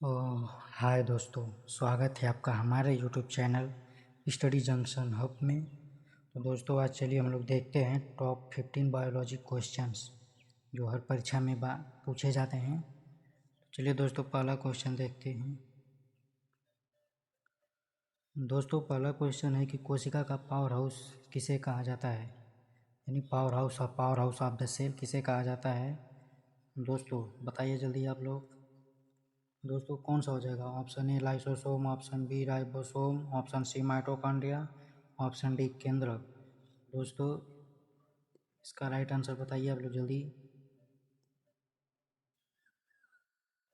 हाय दोस्तों, स्वागत है आपका हमारे YouTube channel study junction hub में। तो दोस्तों आज चलिए हम लोग देखते हैं टॉप 15 बायोलॉजी क्वेश्चंस जो हर परीक्षा में पूछे जाते हैं। चलिए दोस्तों पहला क्वेश्चन देखते हैं। दोस्तों पहला क्वेश्चन है कि कोशिका का पावर हाउस किसे कहा जाता है, यानी power house of the cell किसे कहा जाता है। दोस्तों बताइए जल्दी आप लोग। दोस्तों कौन सा हो जाएगा? Option A lysosome, option B ribosome, option C mitochondria, option D केंद्र। दोस्तों इसका राइट आंसर बताइए आप लोग जल्दी।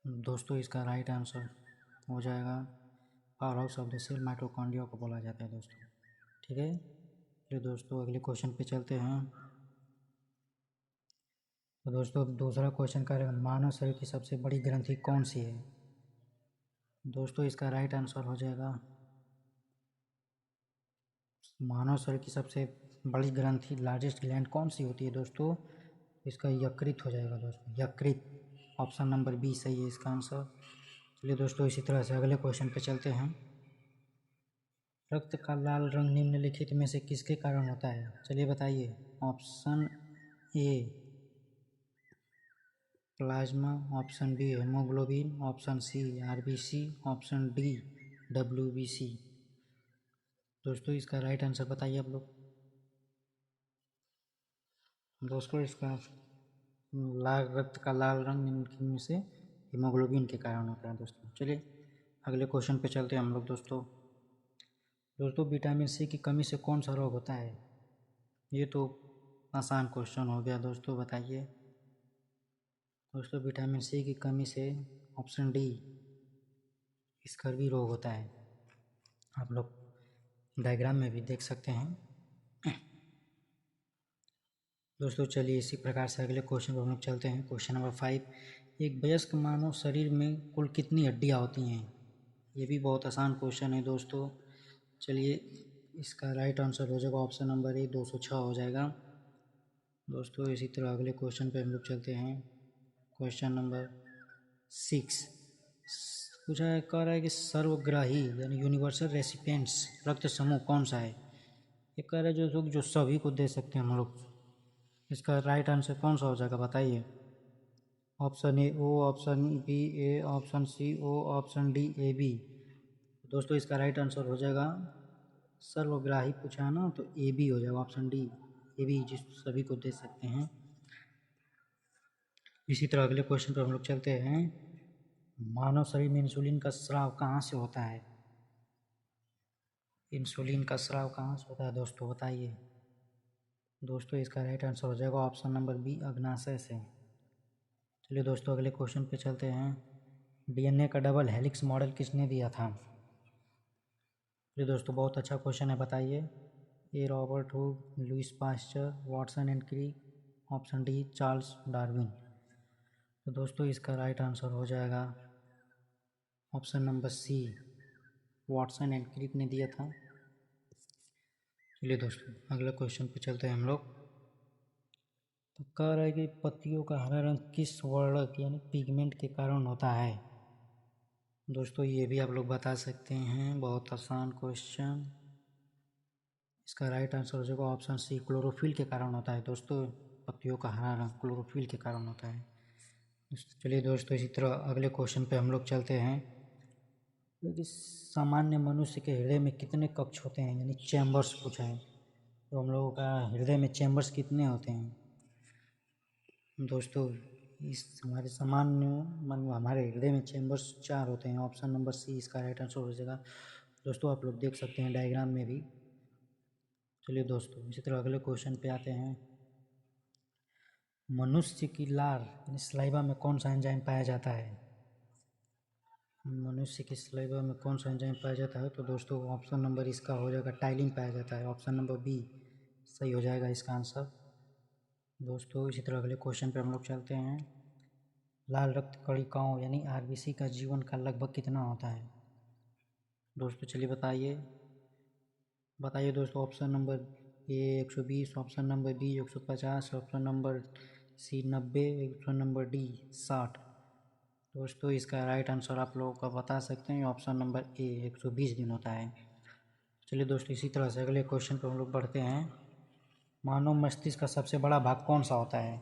दोस्तों इसका राइट आंसर हो जाएगा power house of the cell mitochondria को बोला जाता है दोस्तों। ठीक है, चलिए दोस्तों अगले क्वेश्चन पे चलते हैं। तो दोस्तों दूसरा क्वेश्चन का मानव शरीर की सबसे बड़ी ग्रंथि कौन सी है। दोस्तों इसका राइट आंसर हो जाएगा मानव शरीर की सबसे बड़ी ग्रंथि लार्जेस्ट ग्लैंड कौन सी होती है दोस्तों। इसका यकृत हो जाएगा दोस्तों, यकृत। ऑप्शन नंबर बी सही है इसका आंसर। चलिए दोस्तों इसी तरह से अगले क्वेश्चन पे चलते हैं। रक्त का लाल रंग निम्नलिखित में से किसके कारण होता है, चलिए बताइए। Option A plasma, option B hemoglobin, option C RBC, option D WBC. दोस्तों इसका राइट आंसर बताइए आप लोग। दोस्तों इसका रक्त का लाल रंग निम्नलिखित में से हीमोग्लोबिन के कारण होता है दोस्तों। चलिए अगले क्वेश्चन पे चलते हैं हम लोग। दोस्तों विटामिन सी की कमी से कौन सा रोग होता है। ये तो आसान क्वेश्चन हो गया दोस्तों, बताइए। दोस्तों विटामिन सी की कमी से ऑप्शन डी स्कर्वी रोग होता है। आप लोग डायग्राम में भी देख सकते हैं दोस्तों। चलिए इसी प्रकार से अगले क्वेश्चन पर हम लोग चलते हैं। क्वेश्चन नंबर 5, एक वयस्क मानव शरीर में कुल कितनी हड्डियां होती हैं। ये भी बहुत आसान क्वेश्चन है दोस्तों। चलिए इसका राइट आंसर हो जाएगा ऑप्शन नंबर ए 206 हो जाएगा दोस्तों। इसी तरह अगले क्वेश्चन पे हम लोग चलते हैं। क्वेश्चन नंबर 6 पूछा है, कह रहा है कि सर्वग्राही यानी यूनिवर्सल रेसिपिएंट्स रक्त समूह कौन सा है। ये कह रहा है जो सभी को दे सकते हैं हम लोग। इसका राइट आंसर कौन सा हो जाएगा बताइए। Option A O, option B A, option C O, option D A B. दोस्तों इसका राइट आंसर हो जाएगा सर्वग्राही पूछा है ना, तो ए बी हो जाएगा, ऑप्शन डी ए बी, जिस सभी को दे सकते हैं। इसी तरह अगले क्वेश्चन पर हम लोग चलते हैं। मानव शरीर में इंसुलिन का स्राव कहाँ से होता है। इंसुलिन का स्राव कहाँ से होता है दोस्तों बताइए। दोस्तों इसका राइट आंसर हो जाएगा ऑप्शन नंबर बी अग्नाशय से। चलिए दोस्तों अगले क्वेश्चन पे चलते हैं। डीएनए का डबल हेलिक्स मॉडल किसने दिया था। ये दोस्तों बहुत अच्छा क्वेश्चन है, बताइए। A Robert Hooke, Louis Pasteur, Watson and Crick, option D Charles Darwin. तो दोस्तों इसका राइट आंसर हो जाएगा option number C Watson and Crick ने दिया था। चलिए दोस्तों अगले क्वेश्चन पे चलते हैं हम लोग। तो कह रहा है कि पत्तियों का हरा रंग किस वर्णक यानी पिगमेंट के कारण होता है। दोस्तों ये भी आप लोग बता सकते हैं, बहुत आसान क्वेश्चन। इसका राइट आंसर हो जाएगा ऑप्शन सी क्लोरोफिल के कारण होता है दोस्तों। पत्तियों का हरा रंग क्लोरोफिल के कारण होता है। चलिए दोस्तों इसी तरह अगले क्वेश्चन पे हम लोग चलते हैं। क्योंकि सामान्य मनुष्य के हृदय में कितने कक्ष होते हैं, यानी चैम्बर्स पूछा है। तो हम लोगों का हृदय में चैम्बर्स कितने होते हैं दोस्तों। इस हमारे हृदय में चैम्बर्स 4 होते हैं। ऑप्शन नंबर सी इसका राइट आंसर हो जाएगा दोस्तों। आप लोग देख सकते हैं डायग्राम में भी। चलिए दोस्तों इसी तरह अगले क्वेश्चन पे आते हैं। मनुष्य की लार यानी स्लाइवा में कौन सा एंजाइम पाया जाता है। मनुष्य की स्लाइवा में कौन सा एंजाइम पाया जाता है, तो दोस्तों ऑप्शन नंबर इसका हो जाएगा टाइलिन पाया जाता है। ऑप्शन नंबर बी सही हो जाएगा इसका आंसर दोस्तों। इसी तरह अगले क्वेश्चन पे हम लोग चलते हैं। लाल रक्त कणिकाओं यानी आरबीसी का जीवन काल लगभग कितना होता है दोस्तों। चलिए बताइए दोस्तों। Option number A 120, option number B 150, option number C 90, option number D 60। दोस्तों इसका राइट आंसर आप लोगों का बता सकते हैं, ऑप्शन नंबर ए 120 दिन होता है। चलिए दोस्तों इसी तरह से अगले क्वेश्चन पर हम लोग बढ़ते हैं। मानव मस्तिष्क का सबसे बड़ा भाग कौन सा होता है?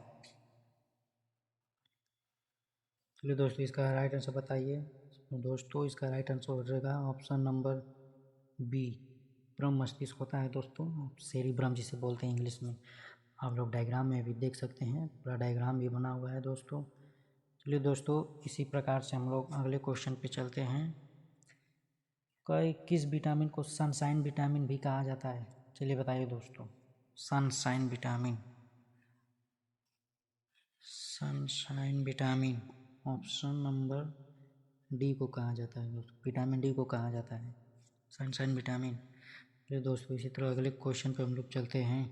चलिए दोस्तों इसका राइट आंसर बताइए। तो दोस्तों इसका राइट आंसर हो जाएगा ऑप्शन नंबर बी, ब्रह्म मस्तिष्क होता है दोस्तों, सेरिब्रम जिसे बोलते हैं इंग्लिश में। आप लोग डायग्राम में भी देख सकते हैं, पूरा डायग्राम भी बना हुआ है दोस्तों। चलिए दोस्तों इसी प्रकार से हम लोग अगले क्वेश्चन पे चलते हैं। किस विटामिन को सनशाइन विटामिन भी कहा जाता है? चलिए बताइए दोस्तों। Sunshine vitamin, sunshine vitamin option number D को कहा जाता है दोस्तों, विटामिन डी को कहा जाता है सनशाइन विटामिन। चलिए दोस्तों इसी तरह अगले क्वेश्चन पे हम लोग चलते हैं।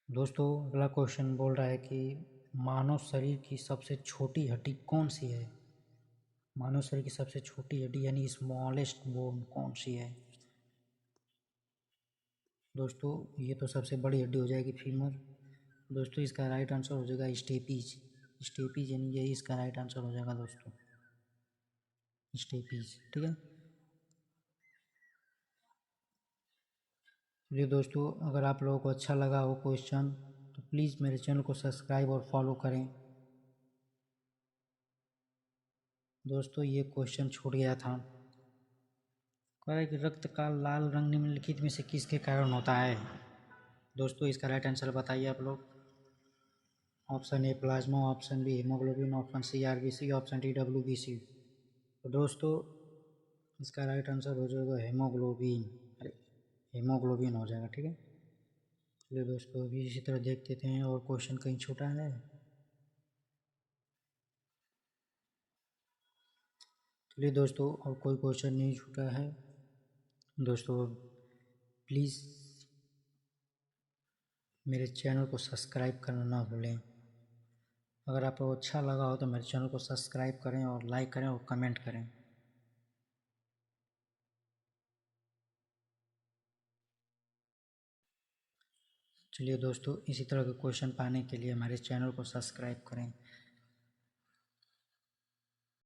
दोस्तों अगला क्वेश्चन बोल रहा है कि मानव शरीर की सबसे छोटी हड्डी कौन सी है? मानव शरीर की सबसे छोटी हड्डी यानी स्मॉलेस्ट बोन कौन सी है? दोस्तों ये तो सबसे बड़ी हड्डी हो जाएगी फीमर। दोस्तों इसका राइट आंसर हो जाएगा स्टेपीज। स्टेपीज यानी यही इसका राइट आंसर हो जाएगा दोस्तों, स्टेपीज। ठीक है। चलिए दोस्तों अगर आप लोगों को अच्छा लगा हो क्वेश्चन तो प्लीज़ मेरे चैनल को सब्सक्राइब और फॉलो करें। दोस्तों ये क्वेश्चन छूट गया था। कह रहा है कि रक्त का लाल रंग निम्नलिखित में से किसके कारण होता है? दोस्तों इसका राइट आंसर बताइए आप लोग। Option A plasma, option B hemoglobin, option C RBC, option D WBC. तो दोस्तों इसका राइट आंसर हो जाएगा हीमोग्लोबिन। अरे हीमोग्लोबिन हो जाएगा। ठीक है। चलिए दोस्तों अभी इसी तरह देख लेते हैं और क्वेश्चन कहीं छूटा है। चलिए दोस्तों और कोई क्वेश्चन नहीं छूटा है। दोस्तों प्लीज़ मेरे चैनल को सब्सक्राइब करना ना भूलें। अगर आपको अच्छा लगा हो तो मेरे चैनल को सब्सक्राइब करें और लाइक करें और कमेंट करें। चलिए दोस्तों इसी तरह के क्वेश्चन पाने के लिए हमारे चैनल को सब्सक्राइब करें।